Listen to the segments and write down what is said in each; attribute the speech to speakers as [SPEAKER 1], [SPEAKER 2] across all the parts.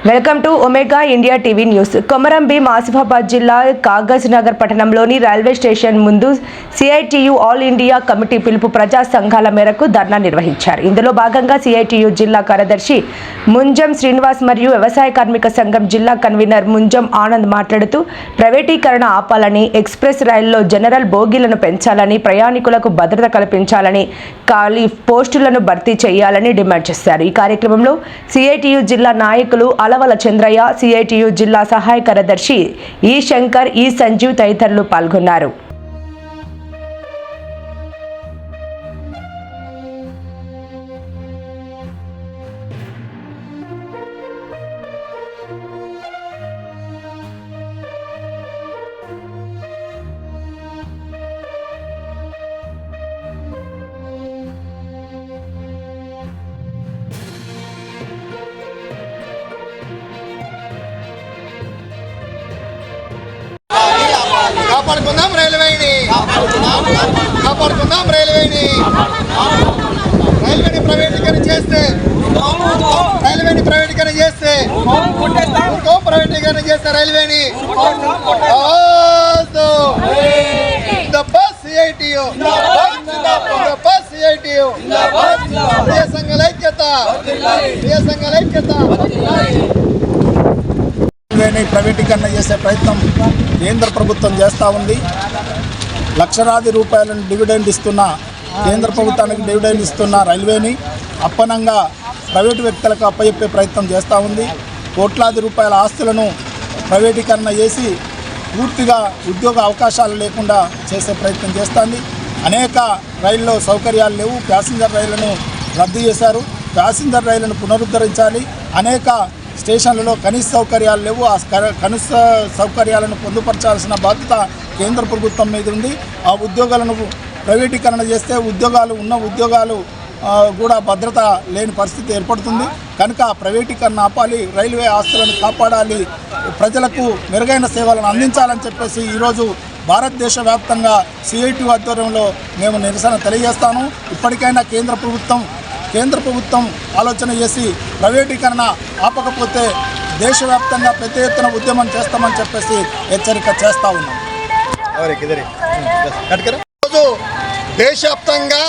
[SPEAKER 1] Welcome to omega India TV news. Komaram Bheem Asifabad జిల్లా కాగజ్ నగర్ పట్టణంలోని railway station ముందు సిఐటియు ఆల్ ఇండియా కమిటీ పిలుపు ప్రజా సంఘాల మేరకు ధర్నా నిర్వహించారు. ఇందులో భాగంగా సిఐటియు జిల్లా కార్యదర్శి ముంజం శ్రీనివాస్ మరియు వ్యవసాయ కార్మిక సంఘం జిల్లా కన్వీనర్ ముంజం ఆనంద్ మాట్లాడుతూ ప్రైవేటీకరణ ఆపాలని, ఎక్స్ప్రెస్ రైల్లో జనరల్ బోగీలను పెంచాలని, ప్రయాణికులకు భద్రత కల్పించాలని, ఖాళీ పోస్టులను భర్తీ చేయాలని డిమాండ్ చేశారు. ఈ కార్యక్రమంలో సిఐటియు జిల్లా నాయకులు అలవల చంద్రయ్య, సిఐటియు జిల్లా సహాయ కార్యదర్శి ఈ శంకర్, ఈ సంజీవ్ తదితరులు పాల్గొన్నారు.
[SPEAKER 2] కాపాడుకుందాం రైల్వేని, కాపాడుకుందాం రైల్వేని. రైల్వేని ప్రైవేటీకరణ చేస్తే, రైల్వేని ప్రైవేటీకరణ చేస్తే, ప్రైవేటీకరణ చేస్తే రైల్వేని సిఐటియు ప్రియ సంఘాల ఐక్యత, ప్రియ సంఘాల ఐక్యత.
[SPEAKER 3] రైల్వేని ప్రైవేటీకరణ చేసే ప్రయత్నం కేంద్ర ప్రభుత్వం చేస్తూ ఉంది. లక్షలాది రూపాయలను డివిడెండ్ ఇస్తున్న కేంద్ర ప్రభుత్వానికి డివిడెండ్ ఇస్తున్న రైల్వేని అప్పనంగా ప్రైవేటు వ్యక్తులకు అప్పచెప్పే ప్రయత్నం చేస్తూ ఉంది. కోట్లాది రూపాయల ఆస్తులను ప్రైవేటీకరణ చేసి పూర్తిగా ఉద్యోగ అవకాశాలు లేకుండా చేసే ప్రయత్నం చేస్తుంది. అనేక రైల్లో సౌకర్యాలు లేవు. ప్యాసింజర్ రైళ్లను రద్దు చేశారు. ప్యాసింజర్ రైళ్లను పునరుద్ధరించాలి. అనేక స్టేషన్లలో కనీస సౌకర్యాలు లేవు. ఆ కనీస సౌకర్యాలను పొందుపరచాల్సిన బాధ్యత కేంద్ర ప్రభుత్వం మీద ఉంది. ఆ ఉద్యోగాలను ప్రైవేటీకరణ చేస్తే ఉన్న ఉద్యోగాలు కూడా భద్రత లేని పరిస్థితి ఏర్పడుతుంది. కనుక ప్రైవేటీకరణ ఆపాలి, రైల్వే ఆస్తులను కాపాడాలి, ప్రజలకు మెరుగైన సేవలను అందించాలని చెప్పేసి ఈరోజు భారతదేశ వ్యాప్తంగా సిఐటియు ఆధ్వర్యంలో మేము నిరసన తెలియజేస్తాను. ఇప్పటికైనా కేంద్ర ప్రభుత్వం ఆలోచన చేసి ప్రైవేటీకరణ ఆపకపోతే దేశవ్యాప్తంగా పెద్ద ఎత్తున ఉద్యమం చేస్తామని చెప్పేసి హెచ్చరిక చేస్తూ ఉన్నాం.
[SPEAKER 2] దేశవ్యాప్తంగా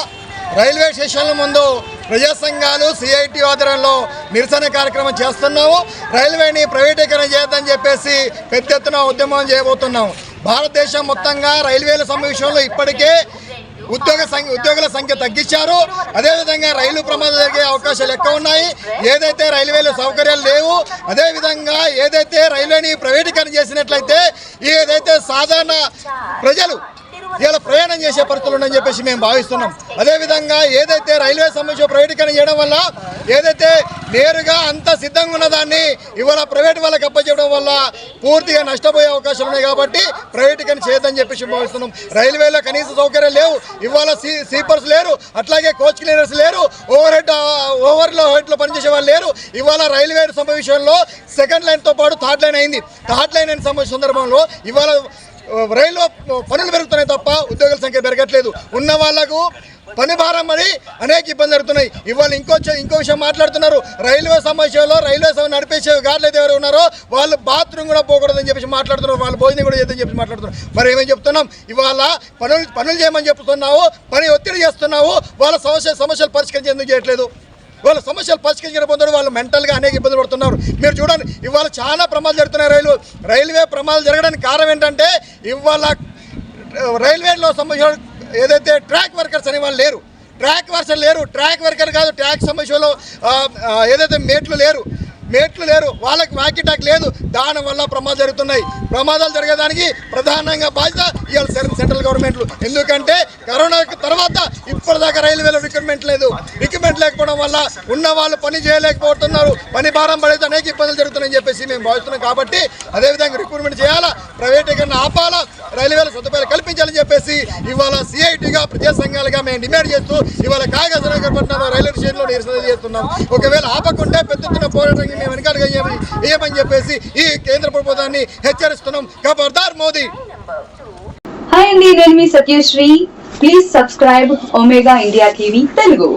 [SPEAKER 2] రైల్వే స్టేషన్ల ముందు ప్రజా సంఘాలు సిఐటియు ఆధ్వర్యంలో నిరసన కార్యక్రమం చేస్తున్నాము. రైల్వేని ప్రైవేటీకరణ చేయొద్దని చెప్పేసి పెద్ద ఎత్తున ఉద్యమం చేయబోతున్నాము. భారతదేశం మొత్తంగా రైల్వేల సమావేశంలో ఇప్పటికే ఉద్యోగుల సంఖ్య తగ్గించారు. అదేవిధంగా రైలు ప్రమాదం జరిగే అవకాశాలు ఎక్కువ ఉన్నాయి. ఏదైతే రైల్వేలో సౌకర్యాలు లేవు, అదేవిధంగా ఏదైతే రైల్వేని ప్రైవేటీకరణ చేసినట్లయితే ఏదైతే సాధారణ ప్రజలు ఇలా ప్రయాణం చేసే పరిస్థితులు ఉన్నాయని చెప్పేసి మేము భావిస్తున్నాం. అదేవిధంగా ఏదైతే రైల్వే సమస్య ప్రైవేటీకరణ చేయడం వల్ల ఏదైతే నేరుగా అంత సిద్ధంగా ఉన్నదాన్ని ఇవాళ ప్రైవేట్ వాళ్ళకి అప్పచెప్పడం వల్ల పూర్తిగా నష్టపోయే అవకాశాలు ఉన్నాయి. కాబట్టి ప్రైవేటీకరణ చేయొద్దని చెప్పేసి భావిస్తున్నాం. రైల్వేలో కనీస సౌకర్యాలు లేవు. ఇవాళ స్లీపర్స్ లేరు, అట్లాగే కోచ్ క్లీనర్స్ లేరు, ఓవర్లో హెడ్లో పనిచేసే వాళ్ళు లేరు. ఇవాళ రైల్వే సమావేశంలో సెకండ్ లైన్తో పాటు థర్డ్ లైన్ అయింది. థర్డ్ లైన్ అయిన సమావేశం సందర్భంలో ఇవాళ రైల్లో పనులు పెరుగుతున్నాయి తప్ప ఉద్యోగుల సంఖ్య పెరగట్లేదు. ఉన్న వాళ్లకు పని భారం పడి అనేక ఇబ్బంది జరుగుతున్నాయి. ఇవాళ ఇంకో విషయం మాట్లాడుతున్నారు. రైల్వే సమస్యలో రైల్వే నడిపేసే గార్లు అయితే ఎవరు ఉన్నారో వాళ్ళు బాత్రూమ్ కూడా పోకూడదని చెప్పేసి మాట్లాడుతున్నారు. వాళ్ళు భోజనం కూడా చేద్దని చెప్పి మాట్లాడుతున్నారు. మరి ఏమేమి చెప్తున్నాం? ఇవాళ పనులు చేయమని చెప్తున్నావు, పని ఒత్తిడి చేస్తున్నావు. వాళ్ళ సమస్యలు పరిష్కరించి ఎందుకు చేయట్లేదు? వాళ్ళ సమస్యలు పరిష్కరించకపోతే వాళ్ళు మెంటల్గా అనేక ఇబ్బందులు పడుతున్నారు. మీరు చూడండి, ఇవాళ చాలా ప్రమాదాలు జరుగుతున్నాయి. రైల్వే ప్రమాదాలు జరగడానికి కారణం ఏంటంటే ఇవాళ రైల్వేలో సమస్య ఏదైతే ట్రాక్ వర్కర్స్ అనే వాళ్ళు లేరు. ట్రాక్ వర్కర్ కాదు, ట్రాక్ సమస్యలో ఏదైతే మేట్లు లేరు, వాళ్ళకి వాకిటాక్ లేదు. దానివల్ల ప్రమాదాలు జరుగుతున్నాయి. ప్రమాదాలు జరగడానికి ప్రధానంగా బాధ్యత ఇవాళ సెంట్రల్ గవర్నమెంట్లు. ఎందుకంటే కరోనా తర్వాత ఇప్పటిదాకా రైల్వేలో రిక్రూట్మెంట్ లేకపోవడం వల్ల ఉన్న వాళ్ళు పని చేయలేకపోతున్నారు. పని భారం పడేది అనేక ఇబ్బందులు జరుగుతున్నాయని చెప్పేసి మేము భావిస్తున్నాం. కాబట్టి అదేవిధంగా రిక్రూట్మెంట్ చేయాలా, ప్రైవేటీకరణ ఆపాలా, రైల్వేల సదుపాయాలు కల్పించాలని చెప్పేసి ఇవాళ సిఐటిగా ప్రజా సంఘాలుగా మేము డిమాండ్ చేస్తూ ఇవాళ కాగజ్ నగర్ పట్టణంలో రైల్వే స్టేషన్లో నిరసన చేస్తున్నాం. ఒకవేళ ఆపకుంటే పెద్ద ఎత్తున పోరాటం మేము వెనకాలుగా ఏమని చెప్పేసి ఈ కేంద్ర ప్రభుత్వాన్ని హెచ్చరిస్తున్నాం. ఖబర్దార్ మోదీ.
[SPEAKER 4] హాయ్ అండి, నేను మీ Satyasri. Please subscribe Omega India TV Telugu.